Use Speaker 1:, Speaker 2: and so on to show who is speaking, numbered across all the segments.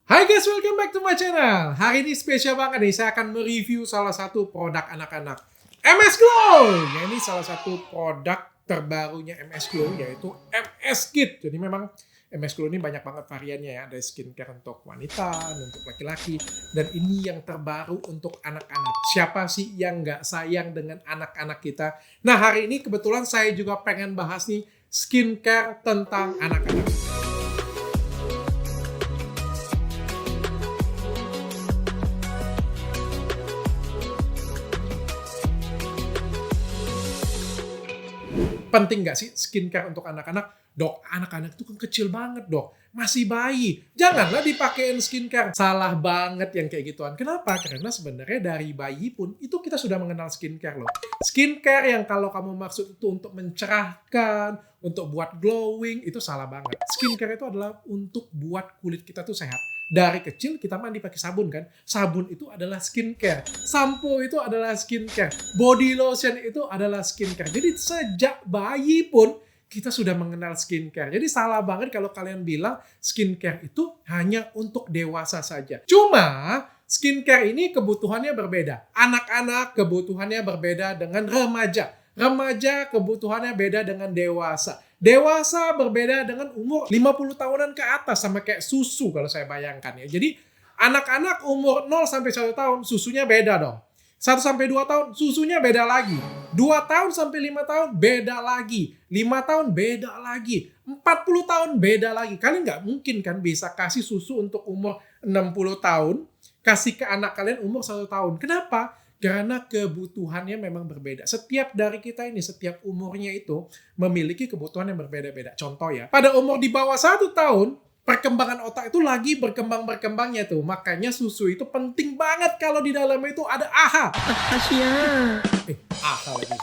Speaker 1: Hai guys, welcome back to my channel. Hari ini spesial banget nih, saya akan mereview salah satu produk anak-anak, MS Glow. Ya, ini salah satu produk terbarunya MS Glow, yaitu MS Kit. Jadi memang MS Glow ini banyak banget variannya ya. Ada skincare untuk wanita, untuk laki-laki. Dan ini yang terbaru untuk anak-anak. Siapa sih yang nggak sayang dengan anak-anak kita? Nah, hari ini kebetulan saya juga pengen bahas nih skincare tentang anak-anak. Penting nggak sih skincare untuk anak-anak? Dok, anak-anak itu kan kecil banget dok. Masih bayi. Janganlah dipakein skincare. Salah banget yang kayak gituan. Kenapa? Karena sebenarnya dari bayi pun itu kita sudah mengenal skincare loh. Skincare yang kalau kamu maksud itu untuk mencerahkan, untuk buat glowing, itu salah banget. Skincare itu adalah untuk buat kulit kita tuh sehat. Dari kecil kita mandi pakai sabun kan. Sabun itu adalah skincare. Sampo itu adalah skincare. Body lotion itu adalah skincare. Jadi sejak bayi pun kita sudah mengenal skincare. Jadi salah banget kalau kalian bilang skincare itu hanya untuk dewasa saja. Cuma skincare ini kebutuhannya berbeda. Anak-anak kebutuhannya berbeda dengan remaja. Remaja kebutuhannya beda dengan dewasa. Dewasa berbeda dengan umur 50 tahunan ke atas, sama kayak susu kalau saya bayangkan ya. Jadi anak-anak umur 0 sampai 1 tahun susunya beda dong. 1 sampai 2 tahun susunya beda lagi. 2 tahun sampai 5 tahun beda lagi. 5 tahun beda lagi. 40 tahun beda lagi. Kalian nggak mungkin kan bisa kasih susu untuk umur 60 tahun, kasih ke anak kalian umur 1 tahun. Kenapa? Karena kebutuhannya memang berbeda. Setiap dari kita ini, setiap umurnya itu memiliki kebutuhan yang berbeda-beda. Contoh ya, pada umur di bawah 1 tahun, perkembangan otak itu lagi berkembang-berkembangnya tuh. Makanya susu itu penting banget kalau di dalamnya itu ada AHA. AHA lagi.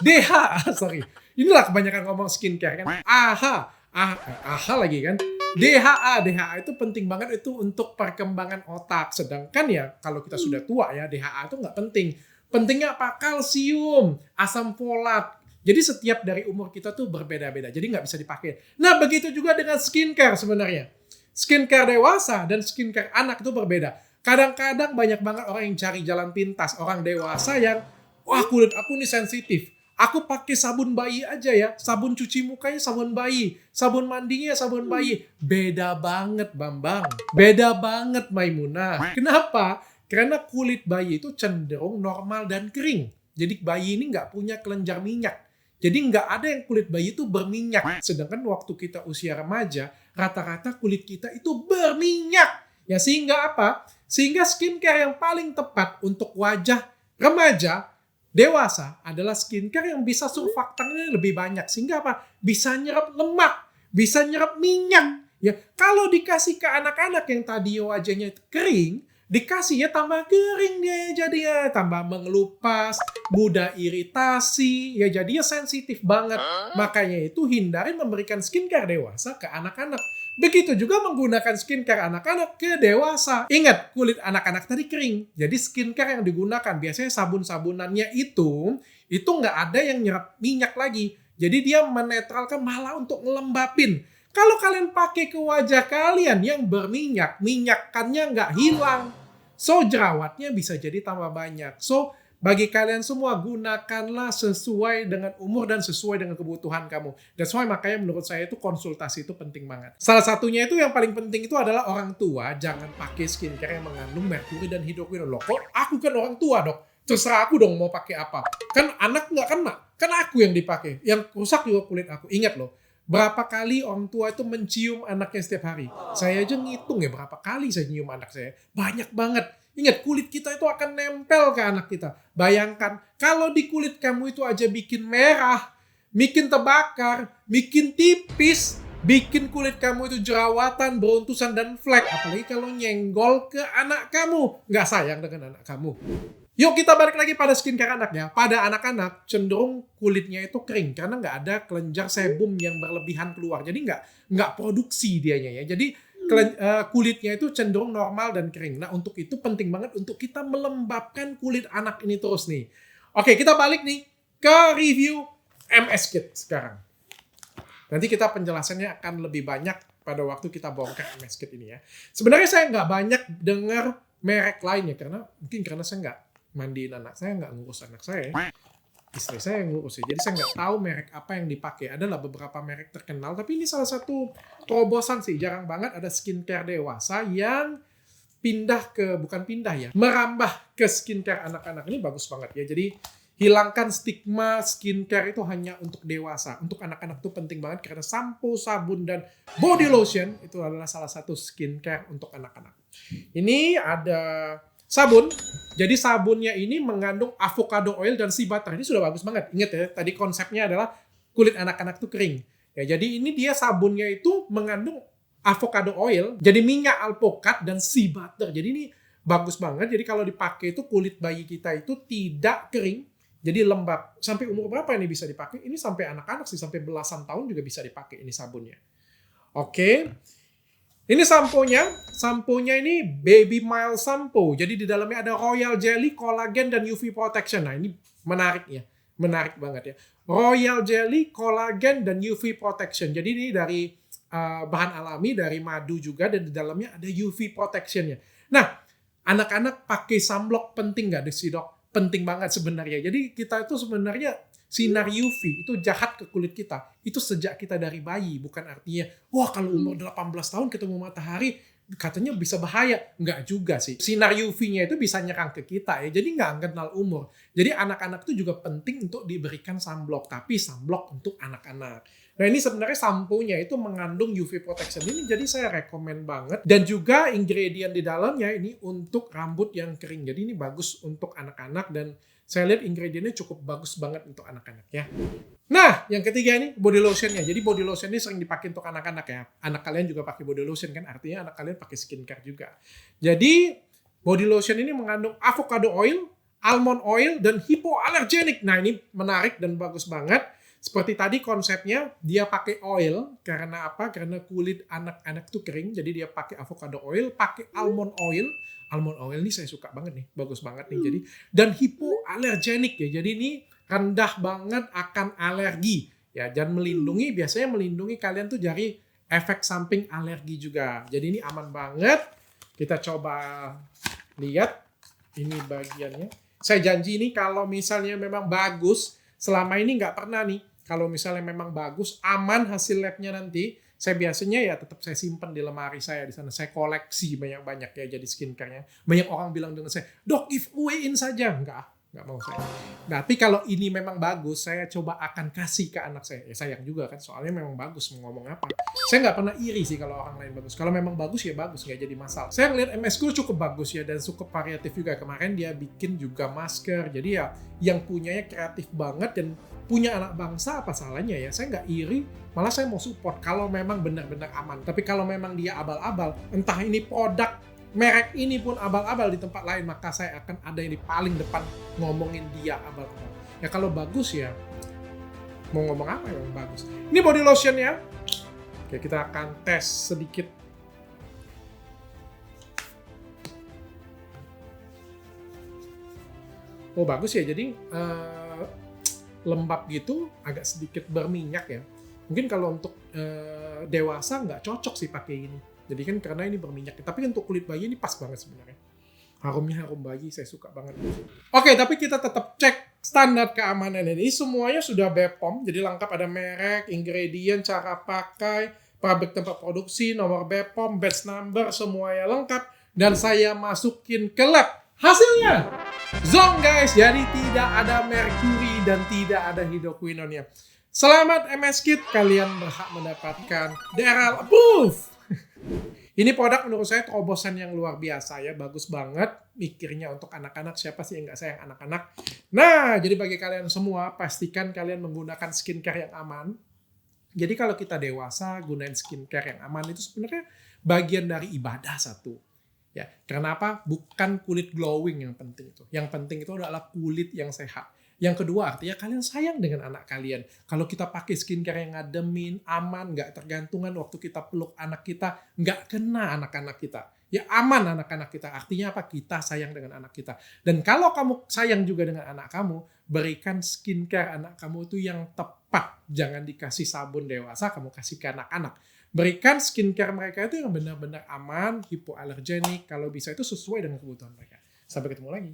Speaker 1: DHA, sorry. Inilah kebanyakan ngomong skincare kan. AHA. AHA lagi kan. DHA itu penting banget itu untuk perkembangan otak. Sedangkan ya kalau kita sudah tua ya, DHA itu nggak penting. Pentingnya apa? Kalsium, asam folat. Jadi setiap dari umur kita tuh berbeda-beda. Jadi nggak bisa dipakai. Nah begitu juga dengan skincare sebenarnya. Skincare dewasa dan skincare anak itu berbeda. Kadang-kadang banyak banget orang yang cari jalan pintas. Orang dewasa yang, wah kulit aku ini sensitif. Aku pakai sabun bayi aja ya. Sabun cuci mukanya sabun bayi. Sabun mandinya sabun bayi. Beda banget Bambang. Beda banget Maimunah. Kenapa? Karena kulit bayi itu cenderung normal dan kering. Jadi bayi ini nggak punya kelenjar minyak. Jadi nggak ada yang kulit bayi itu berminyak. Sedangkan waktu kita usia remaja, rata-rata kulit kita itu berminyak. Ya sehingga apa? Sehingga skincare yang paling tepat untuk wajah remaja, dewasa adalah skincare yang bisa surfaktannya lebih banyak. Sehingga apa? Bisa nyerap lemak, bisa nyerap minyak. Ya, kalau dikasih ke anak-anak yang tadi wajahnya kering, dikasihnya tambah kering dia jadinya, tambah mengelupas, mudah iritasi, ya jadinya sensitif banget. Makanya itu hindarin memberikan skincare dewasa ke anak-anak. Begitu juga menggunakan skincare anak-anak ke dewasa. Ingat, kulit anak-anak tadi kering. Jadi skincare yang digunakan, biasanya sabun-sabunannya itu nggak ada yang nyerap minyak lagi. Jadi dia menetralkan, malah untuk ngelembapin. Kalau kalian pakai ke wajah kalian yang berminyak, minyakannya nggak hilang. So, jerawatnya bisa jadi tambah banyak. So, bagi kalian semua, gunakanlah sesuai dengan umur dan sesuai dengan kebutuhan kamu. That's why makanya menurut saya itu konsultasi itu penting banget. Salah satunya itu yang paling penting itu adalah orang tua jangan pakai skincare yang mengandung merkuri dan hidroquinone. Loh, kok aku kan orang tua dok? Terserah aku dong mau pakai apa. Kan anak nggak kena. Kan aku yang dipakai. Yang rusak juga kulit aku. Ingat loh, berapa kali orang tua itu mencium anaknya setiap hari. Saya aja ngitung ya berapa kali saya nyium anak saya. Banyak banget. Ingat, kulit kita itu akan nempel ke anak kita. Bayangkan, kalau di kulit kamu itu aja bikin merah, bikin terbakar, bikin tipis, bikin kulit kamu itu jerawatan, beruntusan, dan flek. Apalagi kalau nyenggol ke anak kamu. Nggak sayang dengan anak kamu. Yuk kita balik lagi pada skincare anak ya. Pada anak-anak cenderung kulitnya itu kering karena nggak ada kelenjar sebum yang berlebihan keluar. Jadi nggak produksi dianya ya. Jadi kulitnya itu cenderung normal dan kering. Nah untuk itu penting banget untuk kita melembabkan kulit anak ini terus nih. Oke, kita balik nih ke review MS Kit sekarang. Nanti kita penjelasannya akan lebih banyak pada waktu kita bongkar MS Kit ini ya. Sebenarnya saya nggak banyak dengar merek lainnya karena saya nggak mandiin anak saya, nggak ngurus anak saya. Istri saya yang ngurus ya. Jadi saya nggak tahu merek apa yang dipakai. Adalah beberapa merek terkenal, tapi ini salah satu terobosan sih. Jarang banget ada skincare dewasa yang merambah ke skincare anak-anak. Ini bagus banget ya. Jadi hilangkan stigma skincare itu hanya untuk dewasa. Untuk anak-anak itu penting banget karena sampo, sabun, dan body lotion itu adalah salah satu skincare untuk anak-anak. Ini ada sabun. Jadi sabunnya ini mengandung avocado oil dan sea butter. Ini sudah bagus banget. Ingat ya, tadi konsepnya adalah kulit anak-anak itu kering. Ya, jadi ini dia sabunnya itu mengandung avocado oil, jadi minyak alpukat dan sea butter. Jadi ini bagus banget. Jadi kalau dipakai itu kulit bayi kita itu tidak kering. Jadi lembab. Sampai umur berapa ini bisa dipakai? Ini sampai anak-anak sih, sampai belasan tahun juga bisa dipakai ini sabunnya. Oke. Ini samponya. Samponya ini Baby Mild Sampo. Jadi di dalamnya ada royal jelly, kolagen, dan UV protection. Nah ini menarik ya. Menarik banget ya. Royal jelly, kolagen, dan UV protection. Jadi ini dari bahan alami, dari madu juga, dan di dalamnya ada UV protectionnya. Nah, anak-anak pakai sunblock penting nggak sih dok? Penting banget sebenarnya. Jadi kita itu sebenarnya sinar UV itu jahat ke kulit kita. Itu sejak kita dari bayi. Bukan artinya, wah kalau umur 18 tahun ketemu matahari, katanya bisa bahaya. Enggak juga sih. Sinar UV-nya itu bisa nyerang ke kita ya. Jadi nggak kenal umur. Jadi anak-anak itu juga penting untuk diberikan sunblock. Tapi sunblock untuk anak-anak. Nah ini sebenarnya samponya itu mengandung UV protection. Ini jadi saya rekomen banget. Dan juga ingredient di dalamnya ini untuk rambut yang kering. Jadi ini bagus untuk anak-anak dan saya lihat ingredientnya cukup bagus banget untuk anak-anak ya. Nah, yang ketiga ini body lotionnya. Jadi body lotion ini sering dipakai untuk anak-anak ya. Anak kalian juga pakai body lotion kan, artinya anak kalian pakai skincare juga. Jadi body lotion ini mengandung avocado oil, almond oil, dan hypoallergenic. Nah ini menarik dan bagus banget. Seperti tadi konsepnya, dia pakai oil. Karena apa? Karena kulit anak-anak itu kering. Jadi dia pakai avocado oil, pakai almond oil. Almond oil ini saya suka banget nih. Bagus banget nih. Jadi dan hypoallergenic ya. Jadi ini rendah banget akan alergi. Ya, dan biasanya melindungi kalian tuh dari efek samping alergi juga. Jadi ini aman banget. Kita coba lihat. Ini bagiannya. Saya janji ini kalau misalnya memang bagus, selama ini nggak pernah nih. Kalau misalnya memang bagus, aman hasil labnya nanti, saya biasanya ya tetap saya simpan di lemari saya di sana. Saya koleksi banyak-banyak ya jadi skincare-nya. Banyak orang bilang dengan saya, dok giveaway-in saja. Nggak mau saya. Nah, tapi kalau ini memang bagus, saya coba akan kasih ke anak saya. Ya sayang juga kan, soalnya memang bagus mau ngomong apa. Saya nggak pernah iri sih kalau orang lain bagus. Kalau memang bagus ya bagus, nggak jadi masalah. Saya ngeliat MS-ku cukup bagus ya dan cukup variatif juga. Kemarin dia bikin juga masker. Jadi ya yang punyanya kreatif banget dan punya anak bangsa apa salahnya ya. Saya nggak iri, malah saya mau support kalau memang benar-benar aman. Tapi kalau memang dia abal-abal, entah ini produk merek ini pun abal-abal di tempat lain, maka saya akan ada yang di paling depan ngomongin dia abal-abal. Ya kalau bagus ya, mau ngomong apa yang bagus. Ini body lotion ya. Oke, kita akan tes sedikit. Oh bagus ya, jadi lembab gitu, agak sedikit berminyak ya. Mungkin kalau untuk dewasa nggak cocok sih pakai ini. Jadi kan karena ini berminyak. Tapi untuk kulit bayi ini pas banget sebenarnya. Harumnya harum bayi, saya suka banget. Oke, tapi kita tetap cek standar keamanan ini. Semuanya sudah BPOM, jadi lengkap ada merek, ingredient, cara pakai, pabrik tempat produksi, nomor BPOM, batch number, semuanya lengkap. Dan saya masukin ke lab. Hasilnya zong guys, jadi tidak ada merkuri dan tidak ada hidroquinone-nya. Selamat MS Kit, kalian berhak mendapatkan DRL Approved. Ini produk menurut saya terobosan yang luar biasa ya, bagus banget mikirnya untuk anak-anak. Siapa sih yang nggak sayang anak-anak? Nah, jadi bagi kalian semua, pastikan kalian menggunakan skincare yang aman. Jadi kalau kita dewasa, gunain skincare yang aman itu sebenarnya bagian dari ibadah satu. Ya, karena apa? Bukan kulit glowing yang penting itu. Yang penting itu adalah kulit yang sehat. Yang kedua, artinya kalian sayang dengan anak kalian. Kalau kita pakai skincare yang ngademin, aman, nggak tergantungan waktu kita peluk anak kita, nggak kena anak-anak kita. Ya aman anak-anak kita. Artinya apa? Kita sayang dengan anak kita. Dan kalau kamu sayang juga dengan anak kamu, berikan skincare anak kamu itu yang tepat. Jangan dikasih sabun dewasa, kamu kasih ke anak-anak. Berikan skincare mereka itu yang benar-benar aman, hipoalergenik, kalau bisa itu sesuai dengan kebutuhan mereka. Sampai ketemu lagi.